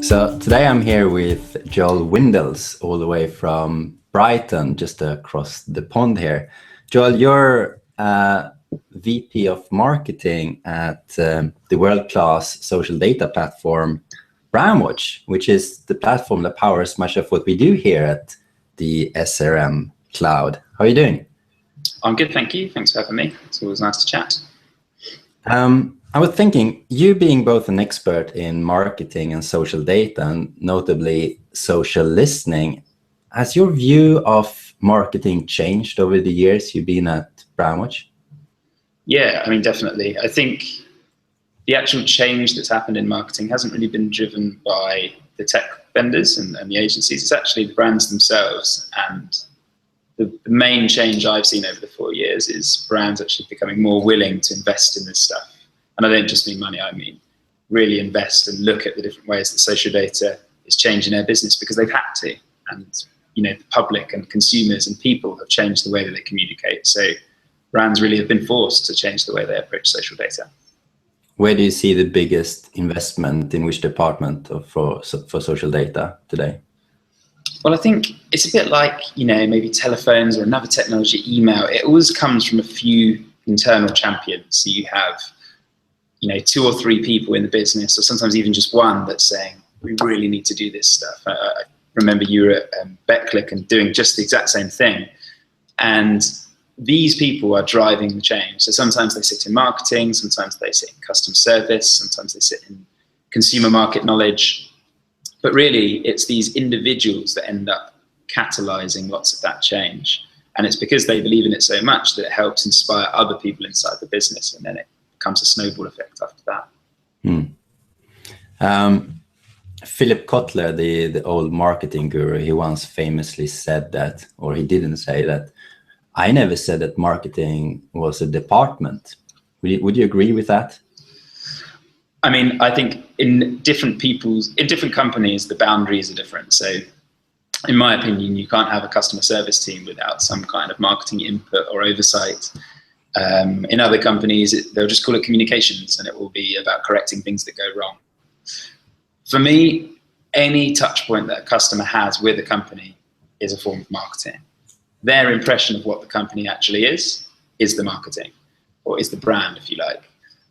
So today I'm here with Joel Windels, all the way from Brighton, just across the pond here. Joel, you're VP of Marketing at the world-class social data platform Brandwatch, which is the platform that powers much of what we do here at the SRM Cloud. How are you doing? I'm good, thank you. Thanks for having me. It's always nice to chat. I was thinking, you being both an expert in marketing and social data, and notably social listening, has your view of marketing changed over the years you've been at Brandwatch? Yeah, I mean, definitely. I think the actual change that's happened in marketing hasn't really been driven by the tech vendors and the agencies. It's actually the brands themselves. And the main change I've seen over the 4 years is brands actually becoming more willing to invest in this stuff. And I don't just mean money, I mean really invest and look at the different ways that social data is changing their business, because they've had to. And the public and consumers and people have changed the way that they communicate. So brands really have been forced to change the way they approach social data. Where do you see the biggest investment in which department for social data today? Well, I think it's a bit like, maybe telephones or another technology, email. It always comes from a few internal champions. So you have, 2 or 3 people in the business, or sometimes even just one, that's saying, we really need to do this stuff. I remember you were at BetClick and doing just the exact same thing. And these people are driving the change. So sometimes they sit in marketing, sometimes they sit in customer service, sometimes they sit in consumer market knowledge. But really, it's these individuals that end up catalyzing lots of that change. And it's because they believe in it so much that it helps inspire other people inside the business. And then it becomes a snowball effect after that. Philip Kotler, the old marketing guru, he once famously said that, or he didn't say that, I never said that marketing was a department. Would you agree with that? I mean, I think in different companies, the boundaries are different. So in my opinion, you can't have a customer service team without some kind of marketing input or oversight. In other companies, they'll just call it communications, and it will be about correcting things that go wrong. For me, any touch point that a customer has with a company is a form of marketing. Their impression of what the company actually is the marketing, or is the brand, if you like.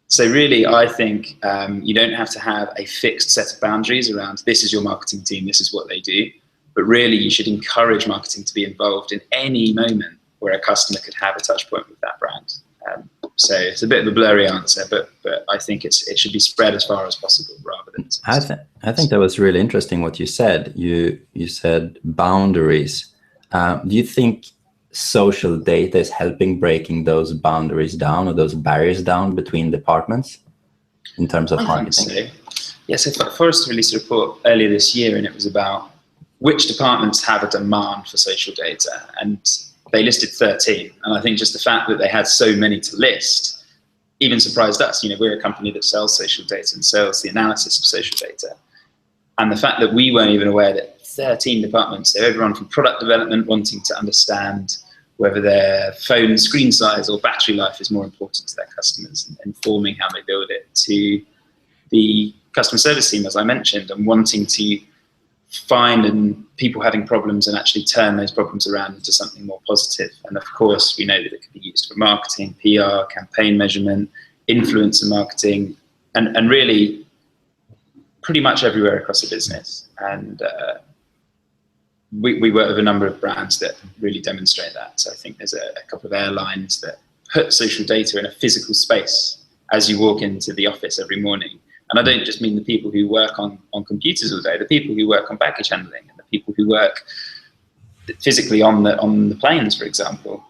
So really, I think you don't have to have a fixed set of boundaries around this is your marketing team, this is what they do. But really, you should encourage marketing to be involved in any moment where a customer could have a touch point with that brand. So it's a bit of a blurry answer, but I think it should be spread as far as possible rather than... I think that was really interesting what you said. You said boundaries. Do you think social data is helping breaking those boundaries down, or those barriers down between departments in terms of marketing? I think so. Yeah, so Forrester released a report earlier this year, and it was about which departments have a demand for social data. And they listed 13. And I think just the fact that they had so many to list even surprised us. We're a company that sells social data and sells the analysis of social data. And the fact that we weren't even aware that 13 departments, so everyone from product development wanting to understand whether their phone screen size or battery life is more important to their customers and informing how they build it, to the customer service team, as I mentioned, and wanting to find people having problems and actually turn those problems around into something more positive. And of course, we know that it can be used for marketing, PR, campaign measurement, influencer marketing, and really pretty much everywhere across the business. And we work with a number of brands that really demonstrate that. So I think there's a couple of airlines that put social data in a physical space as you walk into the office every morning. And I don't just mean the people who work on computers all day, the people who work on baggage handling and the people who work physically on the planes, for example.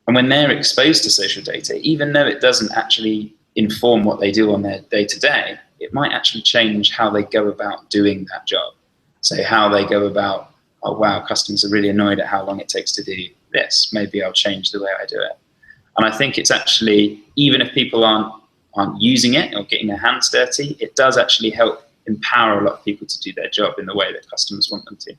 And when they're exposed to social data, even though it doesn't actually inform what they do on their day-to-day, it might actually change how they go about doing that job. So how they go about, oh wow, customers are really annoyed at how long it takes to do this. Maybe I'll change the way I do it. And I think it's actually, even if people aren't using it or getting their hands dirty, it does actually help empower a lot of people to do their job in the way that customers want them to.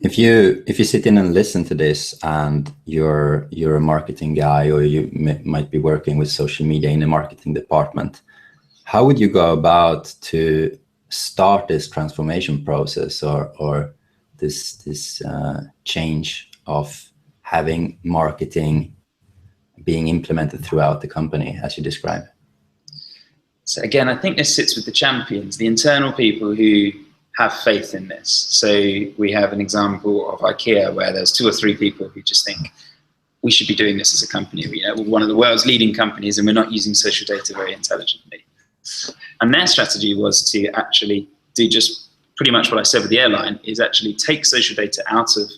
If you sit in and listen to this, and you're a marketing guy, or you might be working with social media in the marketing department, how would you go about to start this transformation process or this change of having marketing being implemented throughout the company, as you describe? So again, I think this sits with the champions, the internal people who have faith in this. So we have an example of IKEA where there's 2 or 3 people who just think we should be doing this as a company. We're one of the world's leading companies and we're not using social data very intelligently. And their strategy was to actually do just pretty much what I said with the airline, is actually take social data out of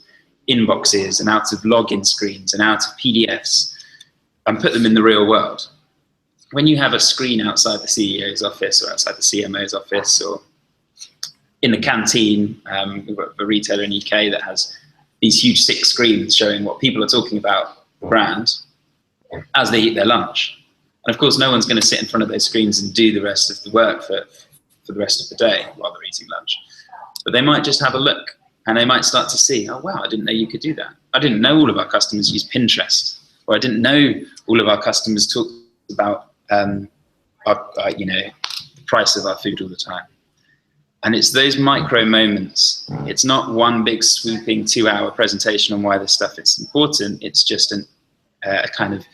inboxes and out of login screens and out of PDFs and put them in the real world. When you have a screen outside the CEO's office or outside the CMO's office or in the canteen, we've got a retailer in the UK that has these huge 6 screens showing what people are talking about the brand as they eat their lunch. And of course, no one's going to sit in front of those screens and do the rest of the work for the rest of the day while they're eating lunch. But they might just have a look and they might start to see, oh, wow, I didn't know you could do that. I didn't know all of our customers use Pinterest, or I didn't know all of our customers talk about the price of our food all the time. And it's those micro moments. It's not one big sweeping 2-hour presentation on why this stuff is important. It's just a kind of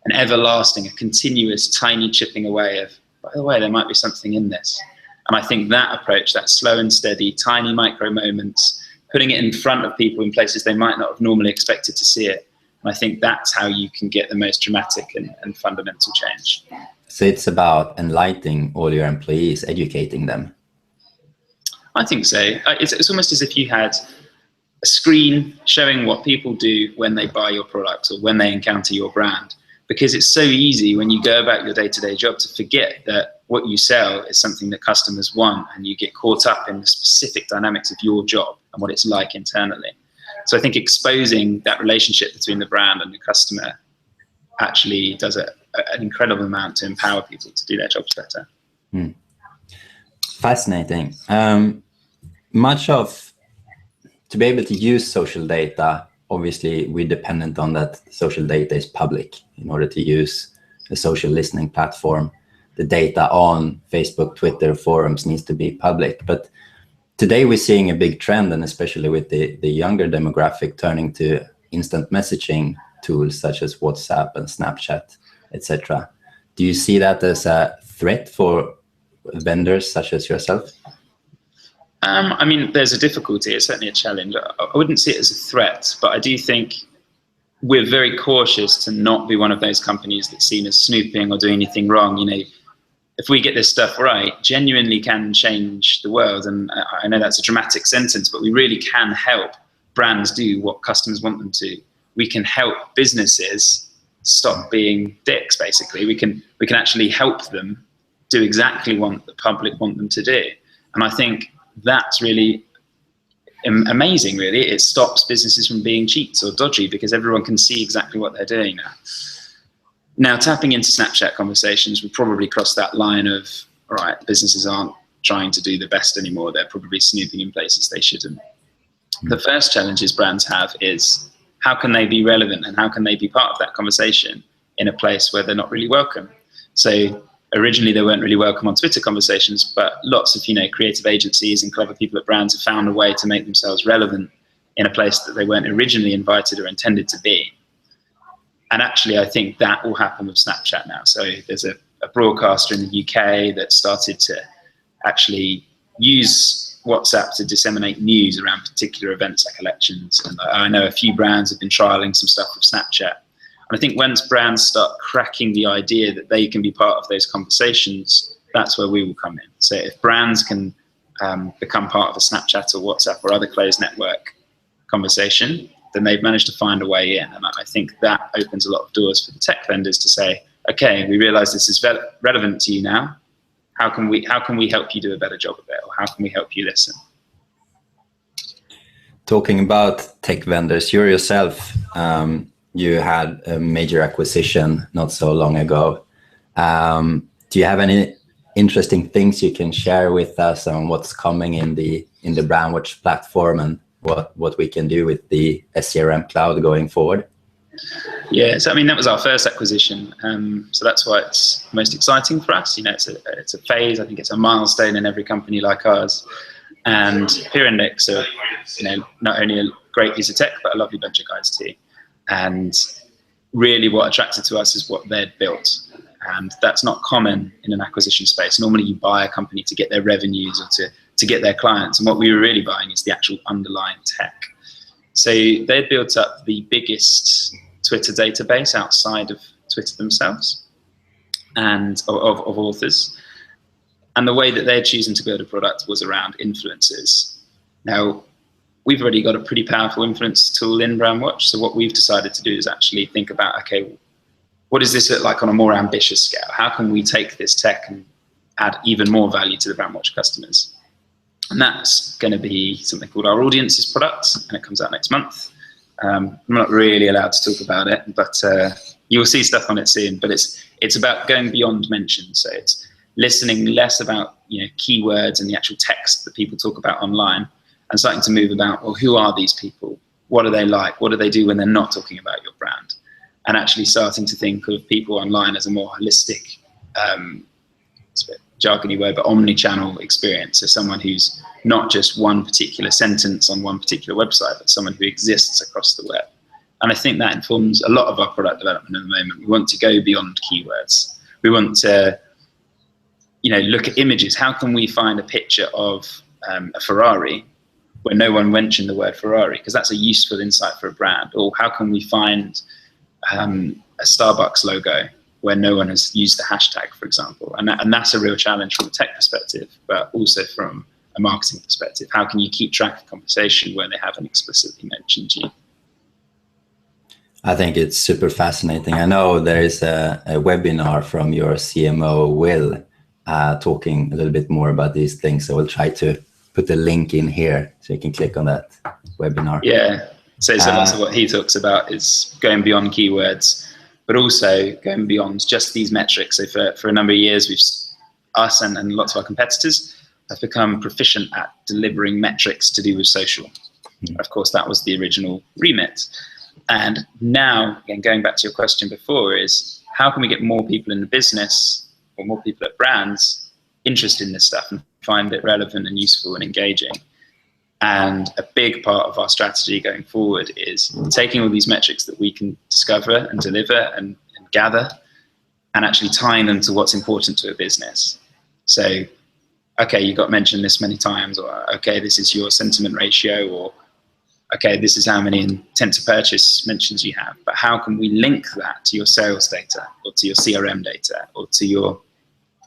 an everlasting, a continuous tiny chipping away of, by the way, there might be something in this. And I think that approach, that slow and steady, tiny micro moments, putting it in front of people in places they might not have normally expected to see it. And I think that's how you can get the most dramatic and fundamental change. So it's about enlightening all your employees, educating them. I think so. It's almost as if you had a screen showing what people do when they buy your products or when they encounter your brand. Because it's so easy when you go about your day-to-day job to forget that what you sell is something that customers want, and you get caught up in the specific dynamics of your job and what it's like internally. So I think exposing that relationship between the brand and the customer actually does an incredible amount to empower people to do their jobs better. Fascinating. To be able to use social data, obviously we're dependent on that social data is public in order to use a social listening platform. The data on Facebook, Twitter, forums needs to be public. But today we're seeing a big trend, and especially with the younger demographic turning to instant messaging tools such as WhatsApp and Snapchat, etc. Do you see that as a threat for vendors such as yourself? I mean, there's a difficulty. It's certainly a challenge. I wouldn't see it as a threat, but I do think we're very cautious to not be one of those companies that's seen as snooping or doing anything wrong. You know, if we get this stuff right, genuinely can change the world. And I know that's a dramatic sentence, but we really can help brands do what customers want them to. We can help businesses stop being dicks, basically. We can actually help them do exactly what the public want them to do. And I think that's really amazing, really. It stops businesses from being cheats or dodgy because everyone can see exactly what they're doing now. Now, tapping into Snapchat conversations would probably cross that line of, all right, businesses aren't trying to do the best anymore. They're probably snooping in places they shouldn't. The first challenges brands have is how can they be relevant and how can they be part of that conversation in a place where they're not really welcome? So originally, they weren't really welcome on Twitter conversations, but lots of creative agencies and clever people at brands have found a way to make themselves relevant in a place that they weren't originally invited or intended to be. And actually, I think that will happen with Snapchat now. So there's a broadcaster in the UK that started to actually use WhatsApp to disseminate news around particular events like elections. And I know a few brands have been trialing some stuff with Snapchat. And I think once brands start cracking the idea that they can be part of those conversations, that's where we will come in. So if brands can become part of a Snapchat or WhatsApp or other closed network conversation, then they've managed to find a way in. And I think that opens a lot of doors for the tech vendors to say, okay, we realize this is relevant to you now. How can we help you do a better job of it? Or how can we help you listen? Talking about tech vendors, you yourself, you had a major acquisition not so long ago. Do you have any interesting things you can share with us on what's coming in the Brandwatch platform and what we can do with the SCRM cloud going forward? Yeah, so I mean that was our first acquisition, so that's why it's most exciting for us. You know, it's a phase. I think it's a milestone in every company like ours. And Peer Index are, you know, not only a great piece of tech, but a lovely bunch of guys too. And really, what attracted to us is what they'd built, and that's not common in an acquisition space. Normally, you buy a company to get their revenues or to get their clients, and what we were really buying is the actual underlying tech. So they'd built up the biggest Twitter database outside of Twitter themselves, and of authors. And the way that they're choosing to build a product was around influencers. Now, we've already got a pretty powerful influence tool in Brandwatch. So what we've decided to do is actually think about, okay, what does this look like on a more ambitious scale? How can we take this tech and add even more value to the Brandwatch customers? And that's going to be something called our Audiences product, and it comes out next month. I'm not really allowed to talk about it, but you'll see stuff on it soon. But it's about going beyond mention. So it's listening less about, you know, keywords and the actual text that people talk about online, and starting to move about, well, who are these people? What are they like? What do they do when they're not talking about your brand? And actually starting to think of people online as a more holistic, it's a bit jargony word, but omni-channel experience. So someone who's not just one particular sentence on one particular website, but someone who exists across the web. And I think that informs a lot of our product development at the moment. We want to go beyond keywords. We want to, you know, look at images. How can we find a picture of a Ferrari where no one mentioned the word Ferrari? Because that's a useful insight for a brand. Or how can we find a Starbucks logo where no one has used the hashtag, for example? And that's a real challenge from a tech perspective, but also from a marketing perspective. How can you keep track of conversation where they haven't explicitly mentioned you? I think it's super fascinating. I know there is a webinar from your CMO, Will, talking a little bit more about these things. So we'll try to put the link in here so you can click on that webinar. Yeah, so lots of what he talks about is going beyond keywords, but also going beyond just these metrics. So for a number of years, us and lots of our competitors have become proficient at delivering metrics to do with social. Of course, that was the original remit. And now, again, going back to your question before, is how can we get more people in the business or more people at brands interested in this stuff and find it relevant and useful and engaging? And a big part of our strategy going forward is taking all these metrics that we can discover and deliver and gather, and actually tying them to what's important to a business. So, okay, you got mentioned this many times, or okay, this is your sentiment ratio, or okay, this is how many intent to purchase mentions you have. But how can we link that to your sales data, or to your CRM data, or to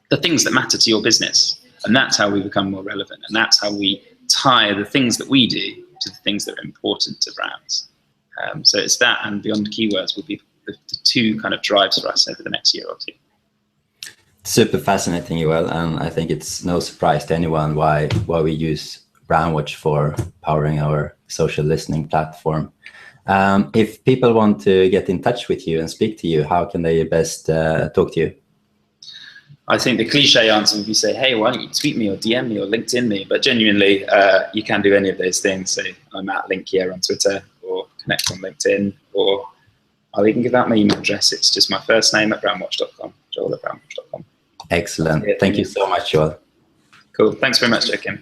the things that matter to your business? And that's how we become more relevant. And that's how we tie the things that we do to the things that are important to brands. So it's that, and beyond keywords will be the two kind of drives for us over the next year or two. Super fascinating, Joel, and I think it's no surprise to anyone why we use Brandwatch for powering our social listening platform. If people want to get in touch with you and speak to you, how can they best talk to you? I think the cliche answer would be say, hey, why don't you tweet me or DM me or LinkedIn me? But genuinely, you can do any of those things. So I'm at Link here on Twitter, or connect on LinkedIn, or I'll even give out my email address. It's just my first name at brandwatch.com, joel@brandwatch.com. Excellent. Thank you so much, Joel. Cool. Thanks very much, Joakim.